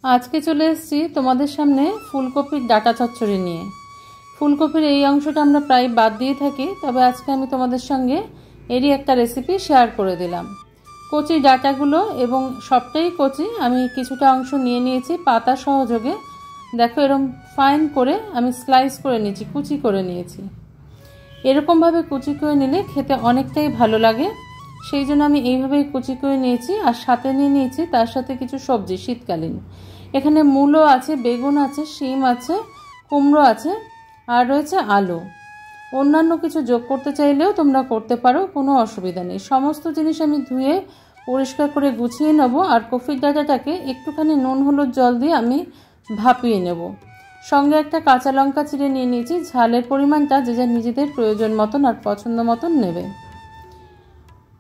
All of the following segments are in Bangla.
আজকে চলে এসেছি তোমাদের সামনে ফুলকপির ডাঁটা চচ্চড়ি নিয়ে। ফুলকপির এই অংশটা আমরা প্রায় বাদ দিয়ে থাকি, তবে আজকে আমি তোমাদের সঙ্গে এরই একটা রেসিপি শেয়ার করে দিলাম। কচি ডাঁটাগুলো এবং সবটাই কচি আমি কিছুটা অংশ নিয়ে নিয়েছি পাতা সহযোগে। দেখো এরকম ফাইন করে আমি স্লাইস করে নিয়েছি, কুচি করে নিয়েছি। এরকমভাবে কুচি করে নিলে খেতে অনেকটাই ভালো লাগে, সেই জন্য আমি এইভাবেই কুচি করে নিয়েছি। আর সাথে নিয়ে নিয়েছি তার সাথে কিছু সবজি শীতকালীন। এখানে মূলো আছে, বেগুন আছে, শিম আছে, কুমড়ো আছে, আর রয়েছে আলু। অন্যান্য কিছু যোগ করতে চাইলেও তোমরা করতে পারো, কোনো অসুবিধা নেই। সমস্ত জিনিস আমি ধুয়ে পরিষ্কার করে গুছিয়ে নেব। আর কফির ডাঁটাটাকে একটুখানি নুন হলুদ জল দিয়ে আমি ভাপিয়ে নেব। সঙ্গে একটা কাঁচা লঙ্কা চিড়ে নিয়ে নিয়েছি। ঝালের পরিমাণটা যে যার নিজেদের প্রয়োজন মতন আর পছন্দ মতন নেবে।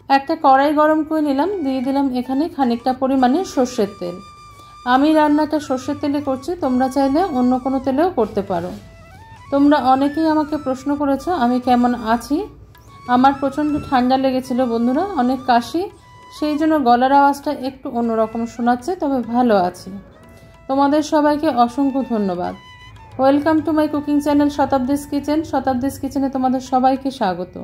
একটা কড়াই গরম করে নিলাম, দিয়ে দিলাম এখানে খানিকটা পরিমাণে সর্ষের তেল। আমি রান্নাটা সর্ষের তেলে করছি, তোমরা চাইলে অন্য কোনো তেলেও করতে পারো। তোমরা অনেকেই আমাকে প্রশ্ন করেছো আমি কেমন আছি। আমার প্রচণ্ড ঠান্ডা লেগেছিল বন্ধুরা, অনেক কাশি, সেই জন্য গলার আওয়াজটা একটু অন্যরকম শোনাচ্ছে, তবে ভালো আছি। তোমাদের সবাইকে অসংখ্য ধন্যবাদ। Welcome to my cooking channel Shatabdi's kitchen. Shatabdi's কিচেনে তোমাদের সবাইকে স্বাগত।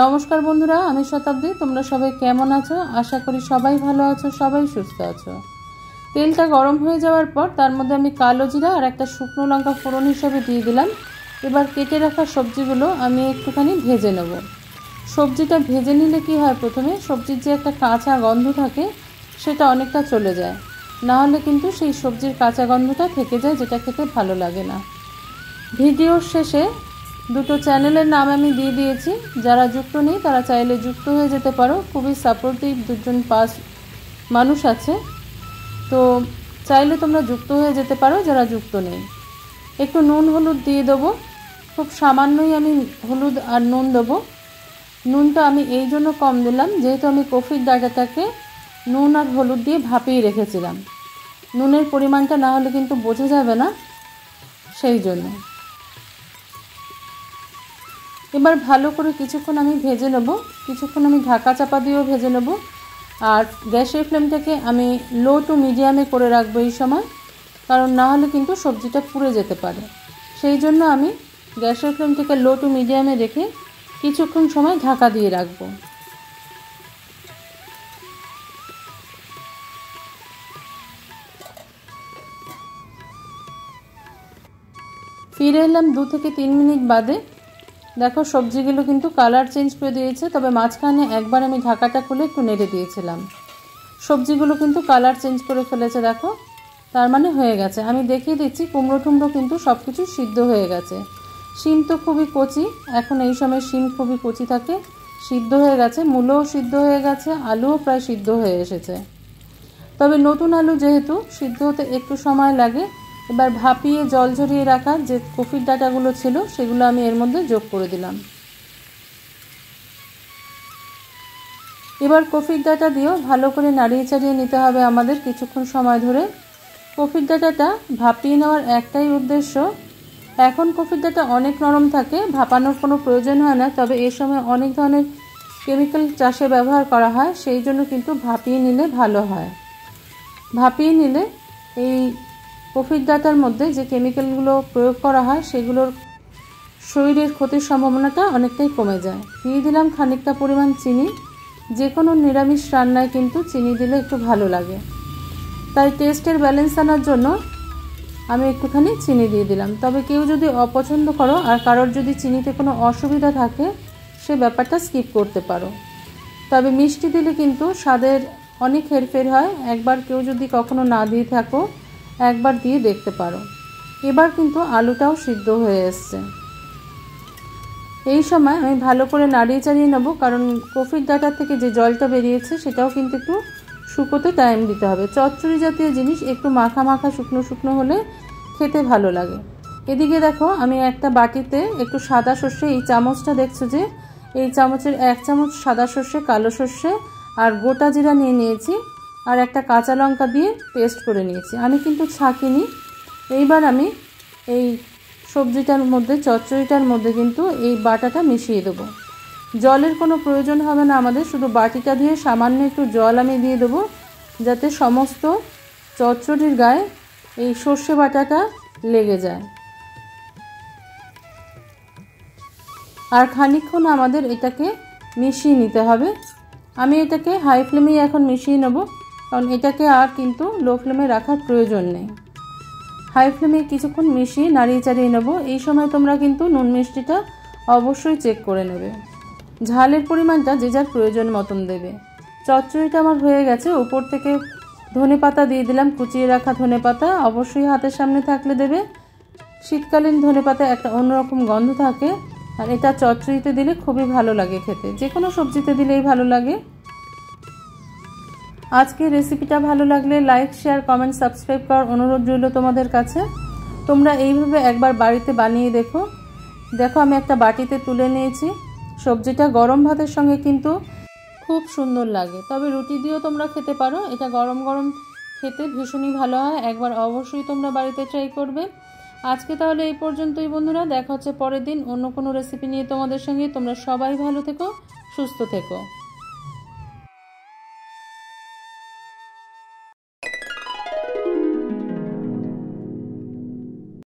নমস্কার বন্ধুরা, আমি শতাব্দী। তোমরা সবাই কেমন আছো? আশা করি সবাই ভালো আছো, সবাই সুস্থ আছো। তেলটা গরম হয়ে যাওয়ার পর তার মধ্যে আমি কালো জিরা আর একটা শুকনো লঙ্কা ফোড়ন হিসেবে দিয়ে দিলাম। এবার কেটে রাখা সবজিগুলো আমি একটুখানি ভেজে নেব। সবজিটা ভেজে নিলে কি হয়, প্রথমে সবজির যে একটা কাঁচা গন্ধ থাকে সেটা অনেকটা চলে যায়, না হলে কিন্তু সেই সবজির কাঁচা গন্ধটা থেকে যায়, যেটা খেতে ভালো লাগে না। ভিডিওর শেষে দুটো চ্যানেলের নাম আমি দিয়ে দিয়েছি, যারা যুক্ত নেই তারা চাইলে যুক্ত হয়ে যেতে পারো। খুবই সাপোর্টিভ দুজন মানুষ আছে, তো চাইলে তোমরা যুক্ত হয়ে যেতে পারো যারা যুক্ত নেই। একটু নুন হলুদ দিয়ে দেবো, খুব সামান্যই আমি হলুদ আর নুন দেবো। নুনটা আমি এই জন্য কম দিলাম, যেহেতু আমি কফির ডাঁটাটাকে নুন আর হলুদ দিয়ে ভাপিয়ে রেখেছিলাম। নুনের পরিমাণটা না হলে কিন্তু বোঝা যাবে না, সেই জন্য। এবার ভালো করে কিছুক্ষণ আমি ভেজে নেব, কিছুক্ষণ আমি ঢাকা চাপা দিয়েও ভেজে নেব। আর গ্যাসের ফ্লেমটাকে আমি লো টু মিডিয়ামে করে রাখবো এই সময়, কারণ না হলে কিন্তু সবজিটা পুড়ে যেতে পারে। সেই জন্য আমি গ্যাসের ফ্লেমটাকে লো টু মিডিয়ামে রেখে কিছুক্ষণ সময় ঢাকা দিয়ে রাখবো। ফিরে এলাম 2 থেকে 3 মিনিট বাদে। দেখো সবজিগুলো কিন্তু কালার চেঞ্জ করে দিয়েছে, তবে মাঝখানে একবার আমি ঢাকাটা খুলে একটু নেড়ে দিয়েছিলাম। সবজিগুলো কিন্তু কালার চেঞ্জ করে ফেলেছে, দেখো, তার মানে হয়ে গেছে। আমি দেখিয়ে দিচ্ছি কুমড়ো টুমড়ো কিন্তু সব কিছু সিদ্ধ হয়ে গেছে। শিম তো খুবই কচি, এখন এই সময় শিম খুবই কচি থাকে, সিদ্ধ হয়ে গেছে। মূলোও সিদ্ধ হয়ে গেছে, আলুও প্রায় সিদ্ধ হয়ে এসেছে। তবে নতুন আলু যেহেতু সিদ্ধ হতে একটু সময় লাগে। এবার ভাপিয়ে জল ঝরিয়ে রাখা যে কফির ডাঁটাগুলো ছিল সেগুলো আমি এর মধ্যে যোগ করে দিলাম। এবার কফির ডাঁটা দিয়েও ভালো করে নাড়িয়ে চাড়িয়ে নিতে হবে আমাদের কিছুক্ষণ সময় ধরে। কফির ডাঁটাটা ভাপিয়ে নেওয়ার একটাই উদ্দেশ্য, এখন কফির ডাঁটা অনেক নরম থাকে, ভাপানোর কোনো প্রয়োজন হয় না, তবে এ সময় অনেক ধরনের কেমিক্যাল চাষে ব্যবহার করা হয়, সেই জন্য কিন্তু ভাপিয়ে নিলে ভালো হয়। ভাপিয়ে নিলে এই কফির ডাঁটার মধ্যে যে কেমিক্যালগুলো প্রয়োগ করা হয় সেগুলোর শরীরের ক্ষতির সম্ভাবনাটা অনেকটাই কমে যায়। দিয়ে দিলাম খানিকটা পরিমাণ চিনি। যে কোনো নিরামিষ রান্নায় কিন্তু চিনি দিলে একটু ভালো লাগে, তাই টেস্টের ব্যালেন্স আনার জন্য আমি একটুখানি চিনি দিয়ে দিলাম। তবে কেউ যদি অপছন্দ করো আর কারোর যদি চিনিতে কোনো অসুবিধা থাকে সে ব্যাপারটা স্কিপ করতে পারো। তবে মিষ্টি দিলে কিন্তু স্বাদের অনেক হেরফের হয়, একবার কেউ যদি কখনো না দিয়ে থাকো একবার দিয়ে দেখতে পারো। এবার কিন্তু আলুটাও সিদ্ধ হয়ে এসছে। এই সময় আমি ভালো করে নাড়িয়ে চাড়িয়ে নেব, কারণ কফির ডাঁটা থেকে যে জলটা বেরিয়েছে সেটাও কিন্তু একটু শুকোতে টাইম দিতে হবে। চচ্চড়ি জাতীয় জিনিস একটু মাখা মাখা শুকনো শুকনো হলে খেতে ভালো লাগে। এদিকে দেখো আমি একটা বাটিতে একটু সাদা সর্ষে, এই চামচটা দেখছো যে এই চামচের 1 চামচ সাদা সর্ষে, কালো সর্ষে আর গোটা জিরা নিয়ে নিয়েছি, আর একটা কাঁচা লঙ্কা দিয়ে পেস্ট করে নিয়েছি। আমি কিন্তু ছাঁকিনি। এইবার আমি এই সবজিটার মধ্যে, চচ্চড়িটার মধ্যে কিন্তু এই বাটাটা মিশিয়ে দেবো। জলের কোনো প্রয়োজন হবে না আমাদের, শুধু বাটিটা দিয়ে সামান্য একটু জল আমি দিয়ে দেবো, যাতে সমস্ত চচ্চড়ির গায়ে এই সর্ষে বাটাটা লেগে যায়। আর খানিকক্ষণ আমাদের এটাকে মিশিয়ে নিতে হবে। আমি এটাকে হাই ফ্লেমেই এখন মিশিয়ে নেব, কারণ এটাকে আর কিন্তু লো ফ্লেমে রাখার প্রয়োজন নেই। হাই ফ্লেমে কিছুক্ষণ মিশিয়ে নাড়িয়ে চাড়িয়ে নেব। এই সময় তোমরা কিন্তু নুন মিষ্টিটা অবশ্যই চেক করে নেবে। ঝালের পরিমাণটা যে যার প্রয়োজন মতন দেবে। চচ্চড়িটা আমার হয়ে গেছে। উপর থেকে ধনেপাতা দিয়ে দিলাম, কুচিয়ে রাখা ধনেপাতা অবশ্যই হাতের সামনে থাকলে দেবে। শীতকালীন ধনেপাতা একটা অন্যরকম গন্ধ থাকে, আর এটা চচ্চড়িতে দিলে খুবই ভালো লাগে খেতে, যে কোনো সবজিতে দিলেই ভালো লাগে। আজকে রেসিপিটা ভালো লাগলে লাইক, শেয়ার, কমেন্ট, সাবস্ক্রাইব করার অনুরোধ রইল তোমাদের কাছে। তোমরা এইভাবে একবার বাড়িতে বানিয়ে দেখো। আমি একটা বাটিতে তুলে নিয়েছি। সবজিটা গরম ভাতের সঙ্গে কিন্তু খুব সুন্দর লাগে, তবে রুটি দিয়েও তোমরা খেতে পারো। এটা গরম গরম খেতে ভীষণই ভালো হয়। একবার অবশ্যই তোমরা বাড়িতে ট্রাই করবে। আজকে তাহলে এই পর্যন্তই বন্ধুরা, দেখা হচ্ছে পরের দিন অন্য কোনো রেসিপি নিয়ে তোমাদের সঙ্গে। তোমরা সবাই ভালো থেকো, সুস্থ থেকো।